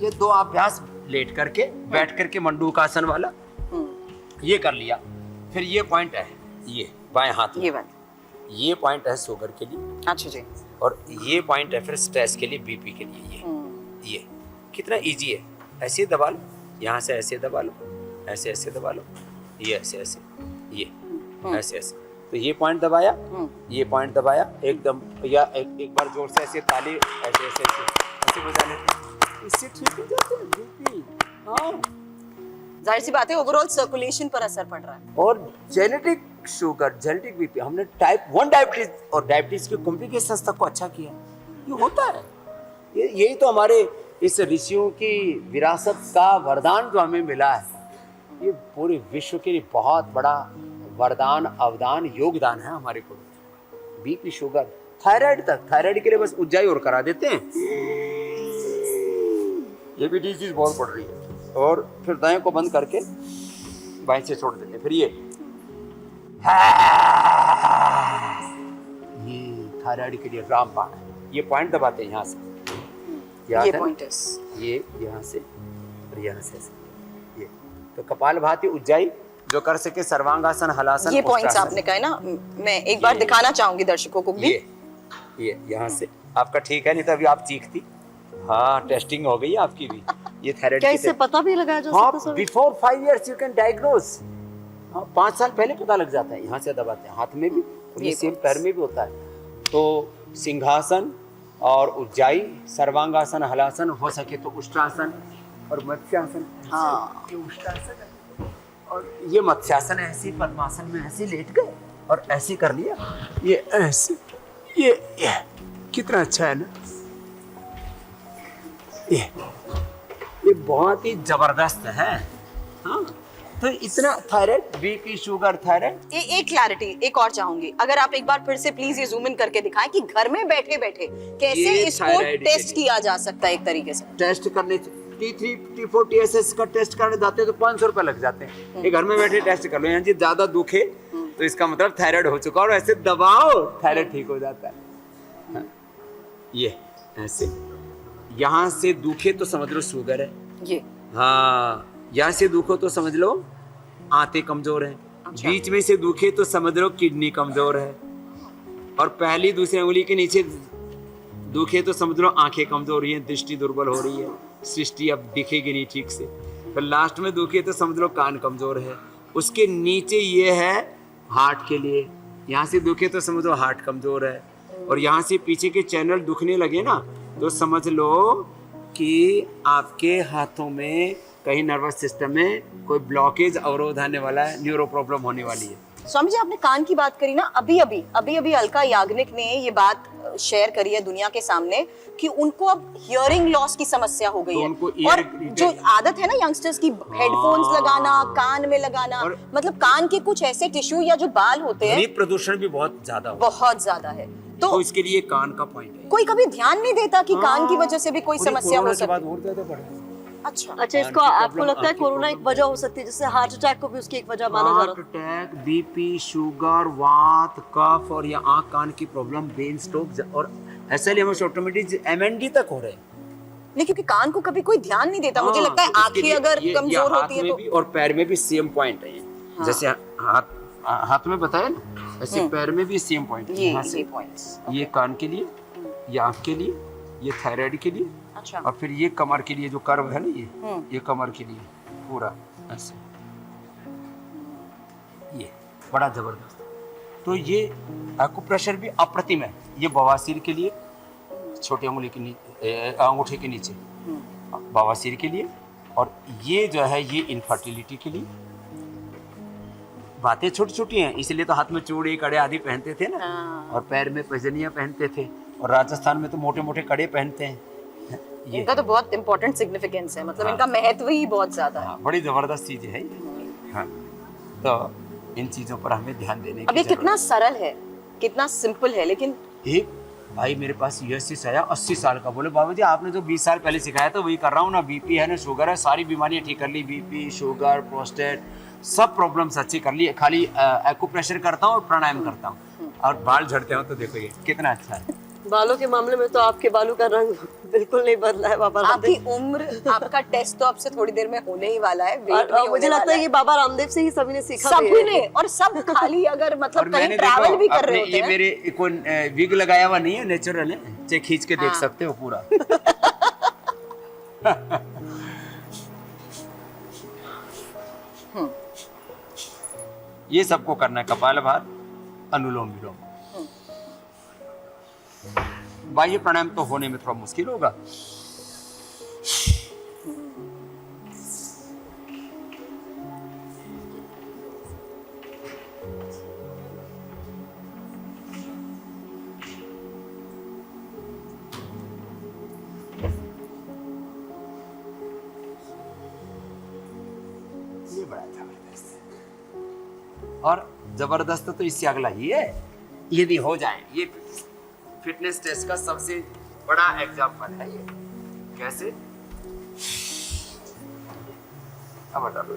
ये दो अभ्यास लेट करके बैठ करके मंडूकासन वाला ये कर लिया। फिर ये पॉइंट है, ये बाएं हाथ में, ये पॉइंट है शुगर के लिए। अच्छा जी। और ये पॉइंट है फिर स्ट्रेस के लिए, बीपी के लिए। ये कितना इजी है। ऐसे दबा लो, यहाँ से ऐसे दबा लो, ऐसे ऐसे दबा लो, ये ऐसे ऐसे, ये ऐसे ऐसे। तो ये पॉइंट दबाया, ये पॉइंट दबाया एकदम, या एक बार जोर से ऐसे ताली ऐसे ऐसे ऐसे बजा लेते हैं, इससे ठीक हो जाते हैं बीपी। हाँ, जाहिर सी बात है ओवरऑल सर्कुलेशन पर असर पड़ रहा है। और जेनेटिक शुगर, जेनेटिक बीपी, हमने टाइप 1 डायबिटीज और डायबिटीज के कॉम्प्लिकेशंस तक को अच्छा किया। ये होता है, यही तो हमारे इस ऋषियों की विरासत का वरदान जो हमें मिला है। ये पूरे विश्व के लिए बहुत बड़ा वरदान, अवदान, योगदान है हमारे को। बीपी, शुगर, थायराइड तक, थायराइड के लिए बस उज्जाई और करा देते हैं। ये भी डिजीज बहुत बढ़ रही है। और फिर दाएं को बंद करके बाएं से छोड़ देते हैं। फिर ये थायराइड के लिए रामबाण है। ये पॉइंट दबाते हैं यहाँ से, ये पॉइंट है, ये यहाँ से और यहाँ से ये। तो कपालभाति, उज्जाई जो कर सके, सर्वांगासन, हलासन, ये पॉइंट्स आपने कहा ना, मैं एक बार दिखाना चाहूंगी दर्शकों को भी। ये यहाँ से आपका ठीक है, नहीं तो अभी आप चीखती। हाँ, टेस्टिंग हो गई आपकी भी। ये थायराइड क्या इससे पता भी लगाया जा सकता है? Before 5 years you can diagnose. हाँ, 5 साल पहले पता लग जाता है। यहाँ से दबाते हैं, हाथ में भी और ये सेम पैर में भी होता है। तो सिंहासन और उज्जाई, सर्वांगासन, हलासन, हो सके तो उष्ट्रासन और मत्स्यासन। हाँ, ये उष्ट्रासन है और ये मत्स्यासन है। ऐसे पद्मासन में ऐसे लेट गए और ऐसे कर लिया, ये ऐसे, ये कितना अच्छा है ना। ये बहुत ही जबरदस्त है। हाँ, तो इतना थायराइड, बीपी, शुगर, थायराइड। एक क्लैरिटी एक और चाहूंगी, अगर आप एक बार फिर से प्लीज ये जूम इन करके दिखाएं कि घर में बैठे बैठे कैसे इसको टेस्ट किया जा सकता है। एक तरीके से टेस्ट करने, T3, T4, TSS का टेस्ट करने जाते हैं तो 500 रुपए लग जाते हैं। ये घर में बैठे टेस्ट कर लो। यहाँ जी ज्यादा दुखे तो इसका मतलब थायराइड हो चुका, और ऐसे दबाओ थायराइड ठीक हो जाता है। हाँ, ये ऐसे यहाँ से दुखे तो समझ लो शुगर है। ये हाँ, यहाँ से दुखो तो समझ लो आंतें कमजोर है। अच्छा। बीच में से दुखे तो समझ लो किडनी कमजोर है। और पहली दूसरी उंगली के नीचे दुखे तो समझ लो आंखें कमजोर हो रही हैं, दृष्टि दुर्बल हो रही है, सृष्टि अब दिखेगी नहीं ठीक से। फिर लास्ट में दुखे तो समझ लो कान कमजोर है। उसके नीचे ये है हार्ट के लिए, यहाँ से दुखे तो समझ लो हार्ट कमजोर है। और यहाँ से पीछे के चैनल दुखने लगे ना तो समझ लो कि आपके हाथों में कहीं नर्वस सिस्टम में कोई ब्लॉकेज, अवरोध आने वाला है, न्यूरो प्रॉब्लम होने वाली है। स्वामी जी, आपने कान की बात करी ना, अभी अभी अलका याग्निक ने ये बात शेयर करी है दुनिया के सामने कि उनको अब हियरिंग लॉस की समस्या हो गई तो है। उनको और जो आदत है ना यंगस्टर्स की, हेडफोन्स लगाना, कान में लगाना, मतलब कान के कुछ ऐसे टिश्यू या जो बाल होते हैं, ध्वनि प्रदूषण भी बहुत ज्यादा है। तो इसके लिए कान का पॉइंट है। कोई कभी ध्यान नहीं देता कि कान की वजह से भी कोई समस्या हो सकती है। अच्छा, इसको आपको लगता है कोरोना एक वजह हो सकती है, जिससे हार्ट अटैक को भी उसकी एक वजह माना जा रहा है? हार्ट अटैक, बीपी, शुगर, वात, कफ और ये आंख कान की प्रॉब्लम, ब्रेन स्ट्रोक और एसएलएमएस ऑटोमेटिक एमएनडी तक हो रहे हैं। नहीं, क्योंकि कान को कभी कोई ध्यान नहीं देता। मुझे लगता है आंखें अगर कमजोर होती है तो, और पैर में भी सेम पॉइंट है। हाँ। जैसे हाथ में बताया ना, ऐसे पैर में भी सेम पॉइंट है। यहाँ से ये कान के लिए, ये आंख के लिए, ये थायराइड के लिए। अच्छा। और फिर ये कमर के लिए जो कर्व है ना, ये कमर के लिए पूरा ऐसे, ये बड़ा जबरदस्त। तो ये एक्यूप्रेशर भी अप्रतिम है। ये बवासीर के लिए, छोटी उंगली के नीचे, अंगूठे के नीचे बवासीर के लिए। और ये जो है ये इनफर्टिलिटी के लिए। बातें छोटी छोटी हैं, इसलिए तो हाथ में चूड़ी, कड़े आदि पहनते थे ना। और पैर में पैजनियां पहनते थे। और राजस्थान में तो मोटे मोटे कड़े पहनते हैं। इनका तो बहुत इंपॉर्टेंट सिग्निफिकेंस है, मतलब इनका महत्व ही बहुत ज्यादा है। हाँ, बड़ी जबरदस्त चीज है ये। हाँ, तो इन चीजों पर हमें ध्यान देने की अब ये कितना सरल है, कितना सिंपल है। लेकिन एक भाई मेरे पास यूएस से आया, 80 साल का, बोले बाबा जी आपने जो 20 साल पहले सिखाया था वही कर रहा हूँ ना, बीपी है ना, शुगर है, सारी बीमारियां ठीक कर ली, बीपी, शुगर, प्रोस्टेट, सब प्रॉब्लम्स अच्छी कर ली, खाली एक्यूप्रेशर करता हूँ और प्राणायाम करता हूँ और बाल झड़ते हो तो देखो ये कितना अच्छा है। बालों के मामले में तो आपके बालों का रंग बिल्कुल नहीं बदला है बाबा आपकी रामदेव। उम्र, आपका टेस्ट तो आपसे थोड़ी देर में होने ही वाला है, वेट और भी होने मुझे लगता वाला है कि बाबा रामदेव से ही सभी ने सीखा भी सभी है। ने, और सब खाली अगर और मतलब मैंने कहीं ट्रैवल भी कर रहे अपने होते ये हैं। मेरे कौन विग लगाया हुआ नहीं है, नेचुरल है, चाहे खींच के देख हाँ। सकते हो पूरा। ये सबको करना है, कपालभाति, अनुलोम विलोम। बाह्य प्राणायाम तो होने में थोड़ा मुश्किल होगा। ये बड़ा जबरदस्त है। और जबरदस्त तो इससे अगला ही है, यदि हो जाए, ये फिटनेस टेस्ट का सबसे बड़ा एग्जाम्पल है ये। कैसे? अब हटा लो,